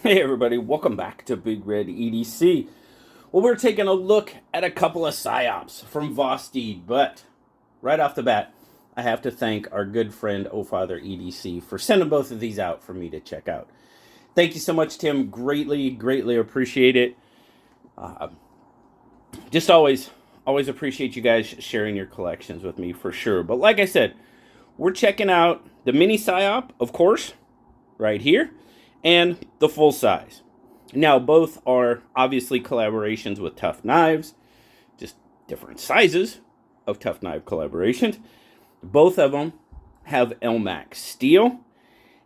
Hey everybody, welcome back to BigRedEDC. Well, we're taking a look at a couple of Psyops from Vosteed, but right off the bat, I have to thank our good friend Ofather EDC for sending both of these out for me to check out. Thank you so much, Tim. Greatly appreciate it. Just always appreciate you guys sharing your collections with me for sure. But like I said, we're checking out the mini Psyop, of course, right here, and the full size. Now, both are obviously collaborations with Tough Knives, just different sizes of Tough Knife collaborations. Both of them have LMAX steel,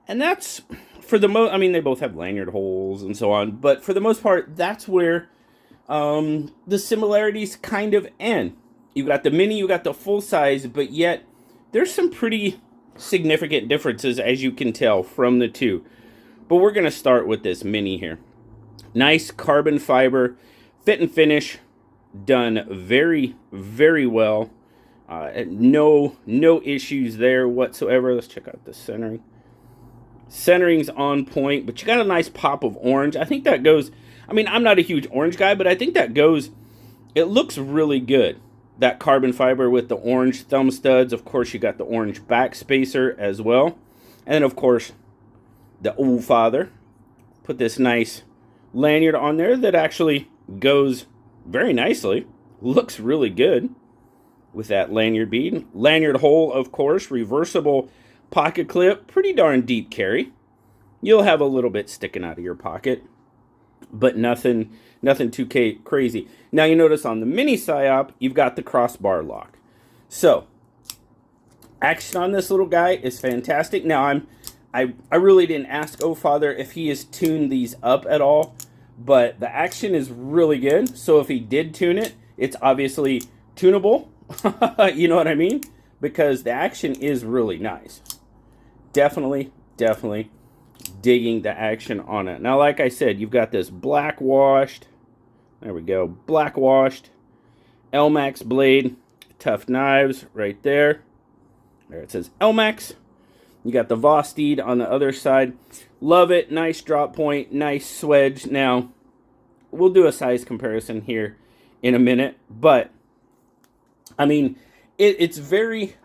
and that's for the most. I mean, they both have lanyard holes and so on, but for the most part, that's where the similarities kind of end. You got the mini, you got the full size, but yet there's some pretty significant differences, as you can tell from the two. But we're going to start with this mini here. Nice carbon fiber, fit and finish, done very well. No issues there whatsoever. Let's check out the centering. Centering's on point, but you got a nice pop of orange. I think that goes, I mean, I'm not a huge orange guy, but I think that goes, it looks really good. That carbon fiber with the orange thumb studs. Of course, you got the orange back spacer as well. And then, of course, the old father put this nice lanyard on there that actually goes very nicely. Looks really good with that lanyard bead. Lanyard hole, of course, reversible pocket clip. Pretty darn deep carry. You'll have a little bit sticking out of your pocket, but nothing too crazy. Now you notice on the mini Psyop, you've got the crossbar lock. So, action on this little guy is fantastic. Now I really didn't ask Ofather if he has tuned these up at all, but the action is really good. So if he did tune it, it's obviously tunable. You know what I mean? Because the action is really nice. Definitely digging the action on it. Now, like I said, you've got this black washed, there we go, black washed LMAX blade, Tough Knives right there. There it says LMAX. You got the Vosteed on the other side. Love it. Nice drop point. Nice swedge. Now, we'll do a size comparison here in a minute. But, I mean, it's very,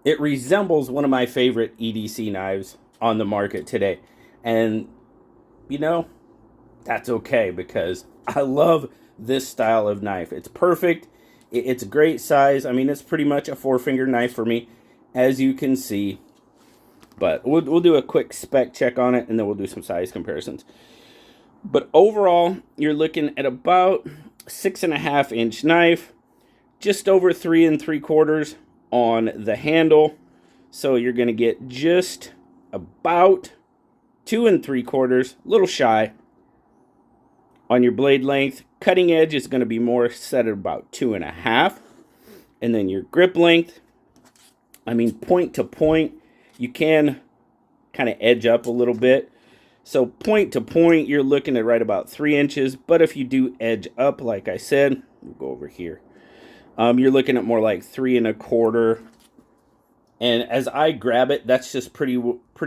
it resembles one of my favorite EDC knives on the market today. And, you know, that's okay because I love this style of knife. It's perfect. It's a great size. I mean, it's pretty much a 4-finger knife for me, as you can see. But we'll do a quick spec check on it, and then we'll do some size comparisons. But overall, you're looking at about 6.5-inch knife, just over 3 3/4 on the handle. So you're going to get just about 2 3/4, a little shy on your blade length. Cutting edge is going to be more set at about 2.5. And then your grip length, I mean, point to point, you can kind of edge up a little bit. So point to point, you're looking at right about 3 inches. But if you do edge up, like I said, we'll go over here. You're looking at more like 3 1/4. And as I grab it, that's just pretty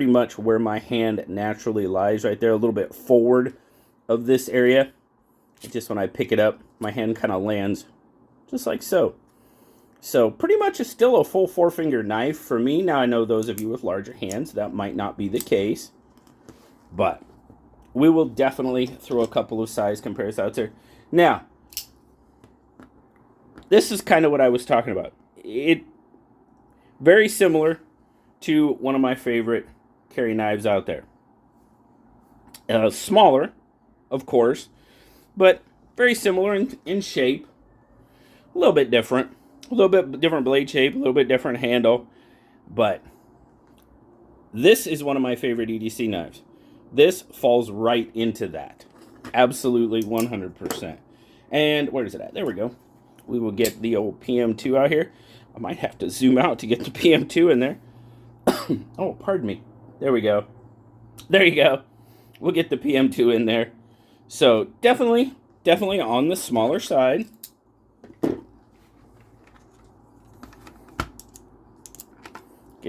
much where my hand naturally lies right there, a little bit forward of this area. Just when I pick it up, my hand kind of lands just like so. So pretty much it's still a full 4-finger knife for me. Now I know those of you with larger hands, that might not be the case. But we will definitely throw a couple of size comparisons out there. Now, this is kind of what I was talking about. It very similar to one of my favorite carry knives out there. Smaller, of course, but very similar in shape. A little bit different. A little bit different blade shape, a little bit different handle. But this is one of my favorite EDC knives. This falls right into that. Absolutely 100%. And where is it at? There we go. We will get the old PM2 out here. I might have to zoom out to get the PM2 in there. Oh, pardon me. There we go. There you go. We'll get the PM2 in there. So definitely on the smaller side.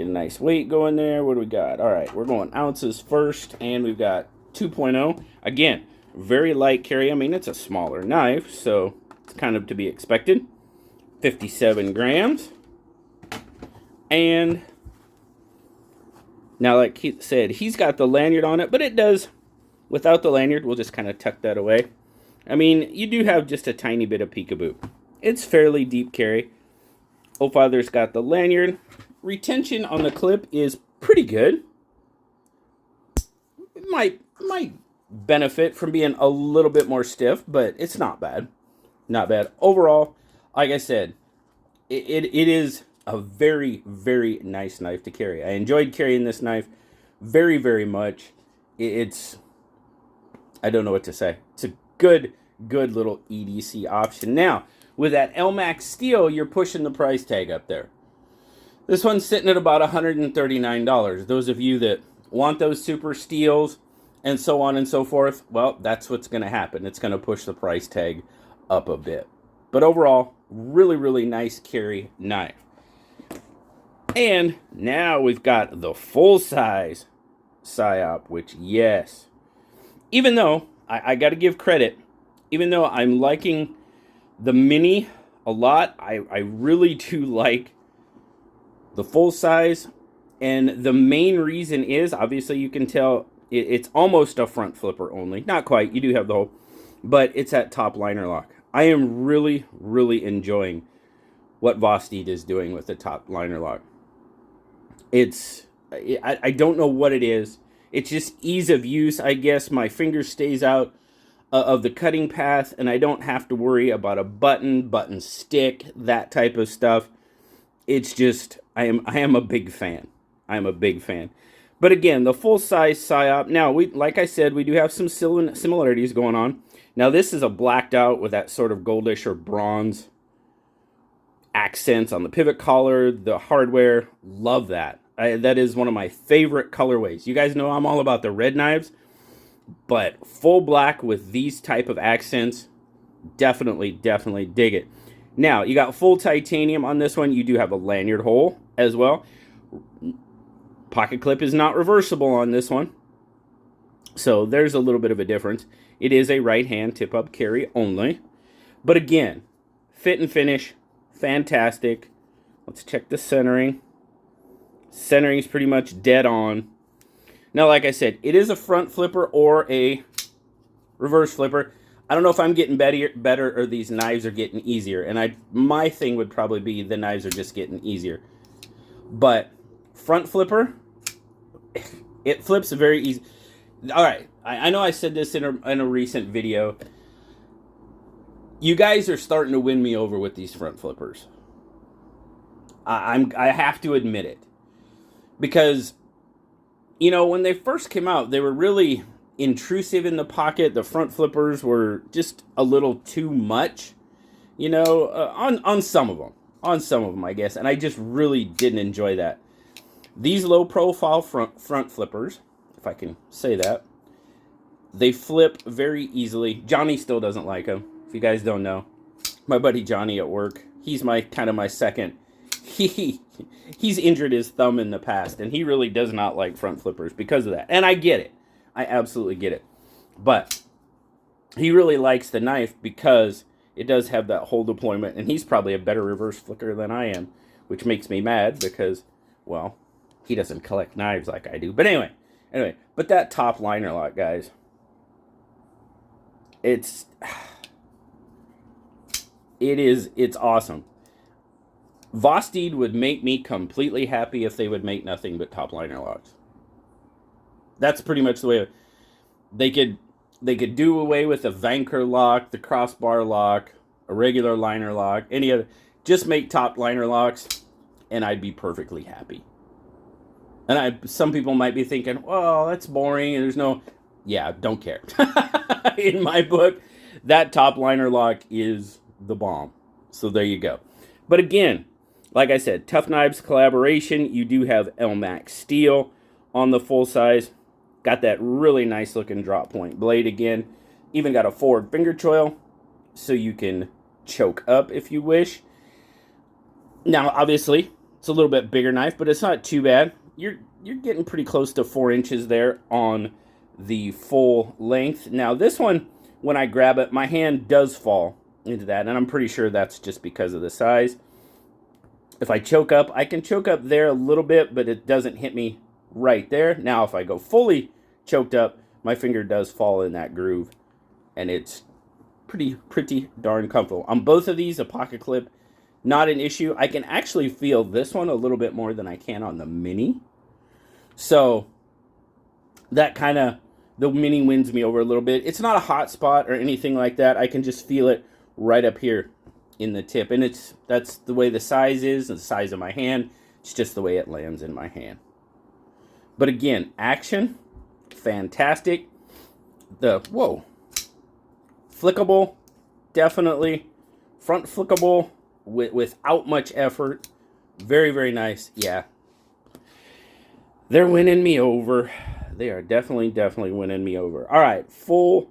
Get a nice weight going there. What do we got? All right, we're going ounces first, and we've got 2.0. Again, very light carry. I mean, it's a smaller knife, so it's kind of to be expected. 57 grams. And now, like he said, he's got the lanyard on it, but it does, without the lanyard, we'll just kind of tuck that away. I mean, you do have just a tiny bit of peekaboo. It's fairly deep carry. Oldfather's got the lanyard. Retention on the clip is pretty good. It might benefit from being a little bit more stiff, but it's not bad. Not bad. Overall, like I said, it is a very, very nice knife to carry. I enjoyed carrying this knife very, very much. It's, I don't know what to say. It's a good little EDC option. Now, with that LMAX steel, you're pushing the price tag up there. This one's sitting at about $139. Those of you that want those super steels and so on and so forth, well, that's what's going to happen. It's going to push the price tag up a bit. But overall, really, really nice carry knife. And now we've got the full-size Psyop, which, yes, even though, I got to give credit, even though I'm liking the mini a lot, I really do like the full-size. And the main reason is, obviously you can tell, it's almost a front flipper only. Not quite, you do have the whole, but it's that top liner lock. I am really, really enjoying what Vosteed is doing with the top liner lock. I don't know what it is. It's just ease of use, I guess. My finger stays out of the cutting path, and I don't have to worry about a button stick, that type of stuff. It's just, I am a big fan. I am a big fan. But again, the full-size Psyop. Now, like I said, we do have some similarities going on. Now, this is a blacked out with that sort of goldish or bronze accents on the pivot collar, the hardware. Love that. That is one of my favorite colorways. You guys know I'm all about the red knives, but full black with these type of accents, definitely dig it. Now, you got full titanium on this one. You do have a lanyard hole as well. Pocket clip is not reversible on this one, so there's a little bit of a difference. It is a right-hand tip-up carry only. But again, fit and finish, fantastic. Let's check the centering. Centering is pretty much dead on. Now, like I said, it is a front flipper or a reverse flipper. I don't know if I'm getting better or these knives are getting easier. And my thing would probably be the knives are just getting easier. But front flipper, it flips very easy. All right, I know I said this in a recent video. You guys are starting to win me over with these front flippers. I have to admit it. Because, you know, when they first came out, they were really intrusive in the pocket. The front flippers were just a little too much, you know, on some of them. On some of them, I guess. And I just really didn't enjoy that. These low-profile front flippers, if I can say that, they flip very easily. Johnny still doesn't like them, if you guys don't know. My buddy Johnny at work, he's kind of my second. He's injured his thumb in the past, and he really does not like front flippers because of that. And I get it. I absolutely get it. But he really likes the knife because it does have that whole deployment, and he's probably a better reverse flicker than I am, which makes me mad because, well, he doesn't collect knives like I do. But anyway, but that top liner lock, guys, it's awesome. Vosteed would make me completely happy if they would make nothing but top liner locks. That's pretty much the way they could do away with the Vanker lock, the crossbar lock, a regular liner lock, any other. Just make top liner locks, and I'd be perfectly happy. And some people might be thinking, well, that's boring, and there's no... Yeah, don't care. In my book, that top liner lock is the bomb. So there you go. But again, like I said, Tough Knives collaboration. You do have LMAX steel on the full size. Got that really nice looking drop point blade again. Even got a forward finger choil so you can choke up if you wish. Now, obviously, It's a little bit bigger knife, but it's not too bad. You're getting pretty close to 4 inches there on the full length. Now this one, when I grab it, my hand does fall into that, and I'm pretty sure that's just because of the size. If I choke up, I can choke up there a little bit, but it doesn't hit me right there. Now if I go fully choked up, my finger does fall in that groove, and it's pretty darn comfortable. On both of these, a pocket clip, not an issue. I can actually feel this one a little bit more than I can on the Mini. So that kind of, the Mini wins me over a little bit. It's not a hot spot or anything like that. I can just feel it right up here in the tip. And that's the way the size is, and the size of my hand. It's just the way it lands in my hand. But again, action, fantastic. Whoa. Flickable, definitely. Front flickable without much effort. Very, very nice. Yeah. They're winning me over. They are definitely winning me over. All right, full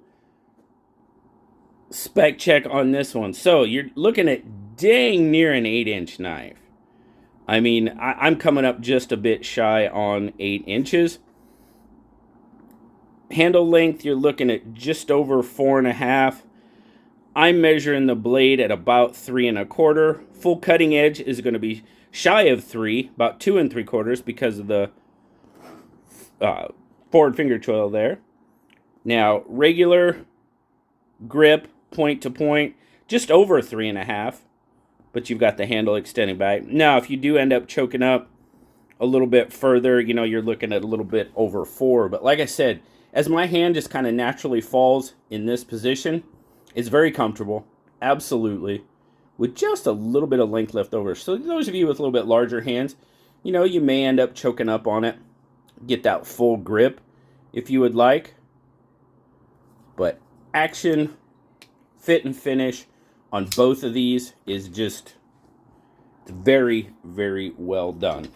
spec check on this one. So you're looking at dang near an 8-inch knife. I mean, I'm coming up just a bit shy on 8 inches. Handle length, you're looking at just over 4.5. I'm measuring the blade at about 3 1/4. Full cutting edge is going to be shy of 3, about 2 3/4 because of the forward finger choil there. Now, regular grip, point to point, just over 3 1/2, but you've got the handle extending back. Now, if you do end up choking up a little bit further, you know, you're looking at a little bit over 4. But like I said, as my hand just kind of naturally falls in this position, it's very comfortable, absolutely, with just a little bit of length left over. So those of you with a little bit larger hands, you know, you may end up choking up on it, get that full grip if you would like. But action, fit, and finish on both of these is just very, very well done.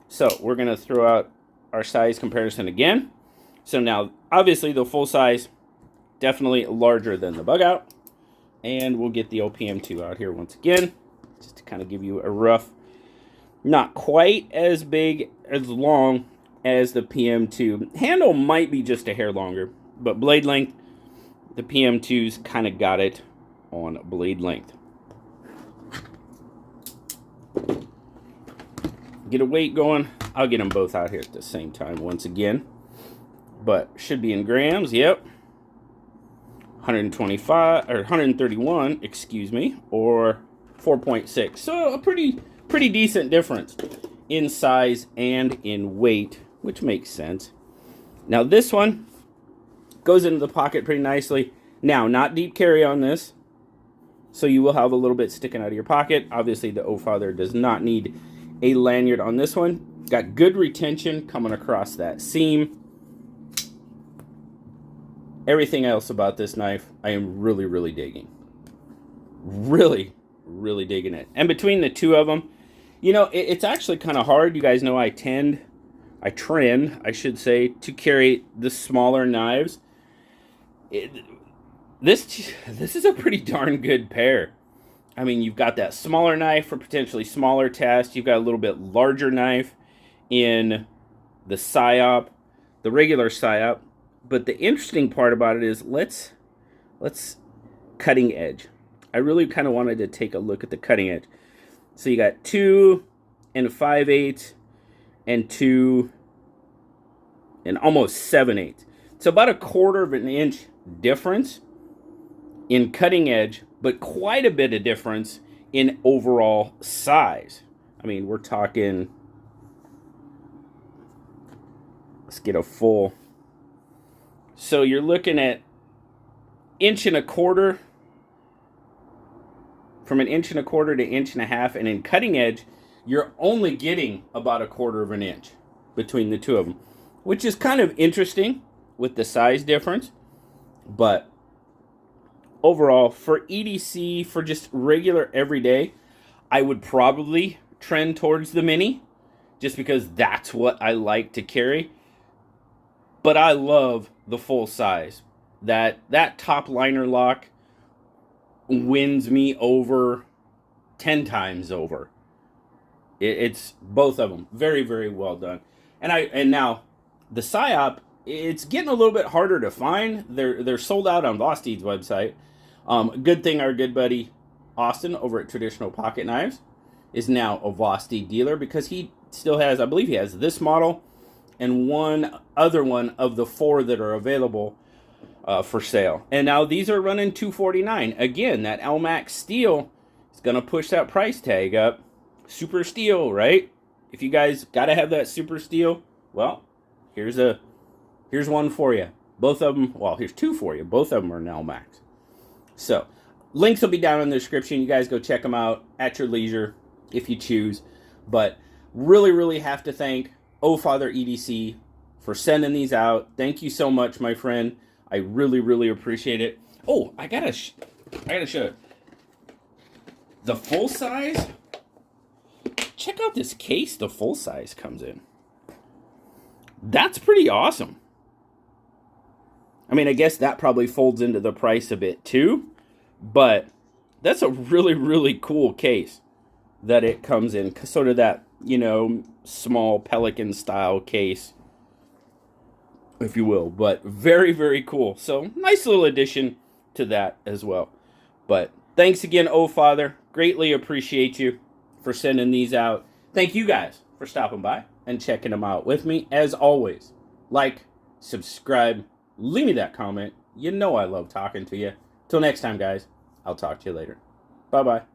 So we're going to throw out our size comparison again. So now, obviously, the full size, definitely larger than the bug out. And we'll get the OPM2 out here once again, just to kind of give you a rough, not quite as big, as long as the PM2. Handle might be just a hair longer, but blade length, the PM2's kind of got it on blade length. Get a weight going. I'll get them both out here at the same time once again. But should be in grams, yep. 125 or 131, excuse me, or 4.6. So a pretty decent difference in size and in weight, which makes sense. Now this one goes into the pocket pretty nicely. Now, not deep carry on this, so you will have a little bit sticking out of your pocket. Obviously, the O-Father does not need a lanyard on this one. Got good retention coming across that seam. Everything else about this knife, I am really digging. Really digging it. And between the two of them, you know, it's actually kind of hard. You guys know I trend, I should say, to carry the smaller knives. This is a pretty darn good pair. I mean, you've got that smaller knife for potentially smaller tasks. You've got a little bit larger knife in the Psyop, the regular Psyop. But the interesting part about it is let's cutting edge. I really kind of wanted to take a look at the cutting edge. So you got 2 5/8 and 2 almost 7/8. So about a 1/4 of an inch difference in cutting edge, but quite a bit of difference in overall size. I mean, we're talking, let's get a full. So you're looking at 1.25 inches, from 1.25 inches to 1.5 inches, and in cutting edge, you're only getting about a 1/4 of an inch between the two of them, which is kind of interesting with the size difference. But overall, for EDC, for just regular everyday, I would probably trend towards the Mini, just because that's what I like to carry. But I love the full size. That top liner lock wins me over 10 times over. It's both of them. Very, very well done. And now the Psyop, it's getting a little bit harder to find. They're sold out on Vosteed's website. Good thing our good buddy Austin over at Traditiaonal Pocket Knives is now a Vosteed dealer, because he still has, I believe he has this model and one other one of the 4 that are available for sale. And now these are running $249. Again, that LMAX steel is going to push that price tag up. Super steel, right? If you guys got to have that super steel, well, here's one for you. Both of them, well, here's 2 for you. Both of them are now LMAX. So, links will be down in the description. You guys go check them out at your leisure if you choose. But really, really have to thank Father EDC for sending these out. Thank you so much, my friend. I really, really appreciate it. Oh, I gotta show it. The full size. Check out this case the full size comes in. That's pretty awesome. I mean, I guess that probably folds into the price a bit too, but that's a really, really cool case that it comes in. Sort of that, you know, small Pelican style case, if you will, but very, very cool. So nice little addition to that as well. But thanks again, Father. Greatly appreciate you for sending these out. Thank you guys for stopping by and checking them out with me. As always, like, subscribe, leave me that comment. You know I love talking to you. Till next time, guys, I'll talk to you later. Bye-bye.